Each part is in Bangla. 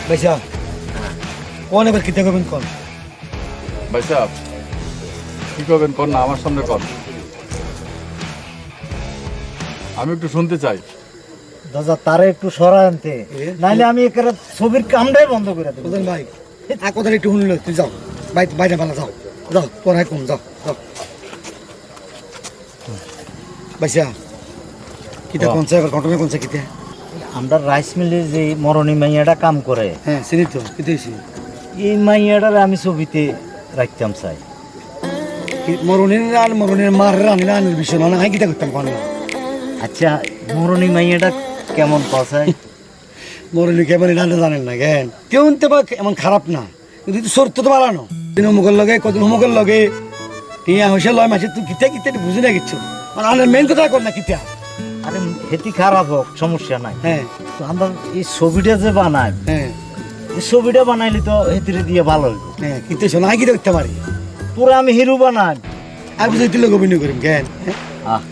ভাইসা কোন এবার কিতা করবেন কোন ভাই সাহেব কি করবেন কর না আমার সামনে কর, আমি একটু শুনতে চাই। দাদা তারে একটু সরাই আনতে, নাইলে আমি একেবারে ছবির কামটাই বন্ধ করে দেবো। বুঝলেন ভাই আর কথা একটু শুনল তুই যাও বাইরে পালা যাও যাও পড়ায় কম যাও যাও ভাইসা কিতা কোনছে এবার ঘটনা কোনছে কিতা আমরা রাইস মিলে যে মরণী মাইয়াটা কাম করে, হ্যাঁ চিনি তো কিতা হয়েছি এই মাইয়াটার আমি ছবিতে রাখতাম চাই। মরণের আর মরণের মার রানীর রানীর বিষয় না আমি কিতা করতাম কোন আচ্ছা মরণী মাইয়াটা কেমন পাশায়? মরণী কেমন রান্না জানেন না জ্ঞান কেউ তো বা এমন খারাপ না, কিন্তু তুই সত্য তো বাড়ানো দিন অমুকের লগে কদিন অমুকের লগে টিয়া হয়েছে লয় মাসে তুই কিতা কিতা বুঝি না কিচ্ছু মানে আনের মেন কথা কর না কিতা। আরে হেতি খারাপ হোক সমস্যা নাই, হ্যাঁ তো আমরা এই ছবিটা যে বানাই, হ্যাঁ এই ছবিটা বানাইলে তো হেতিরে দিয়ে ভালো হইব। হ্যাঁ কিতা শোনা আমি কিতা করতে পারি তোরা আমি হিরো বানাই, আর বুঝে তুই লোক অভিনয় করিম জ্ঞান আহ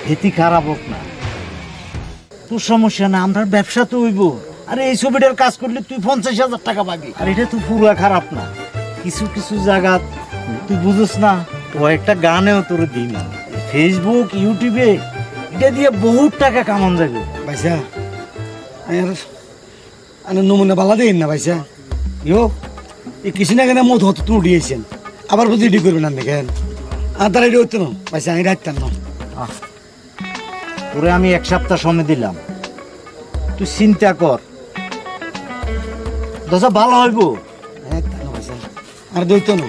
হেতি খারাপ হোক না, তোর সমস্যা না, আমরা ব্যবসা তো হইব। আরে এই ছবিটার কাজ করলে তুই 50,000 টাকা পাবি, আর এটা তো পুরা খারাপ না। কিছু কিছু জায়গা তুই বুঝছ না, ও একটা গানেও তোর দিই না, ফেসবুক ইউটিউবে এটা দিয়ে বহুত টাকা কামান যাবে। ভাইসা আর নমুনা বালা দেন না ভাইসা ইয়ো এই কিছু না কেন মত হতো তুই উঠিয়েছেন আবার বুঝি রেডি করবেন না দেখেন আর তারা রেডি হতো না ভাইসা আমি রাখতাম না আহ, তোরে আমি 1 সপ্তাহ সময় দিলাম, তুই চিন্তা কর, দশা ভালো হইব। ভাইসা আর দইতো না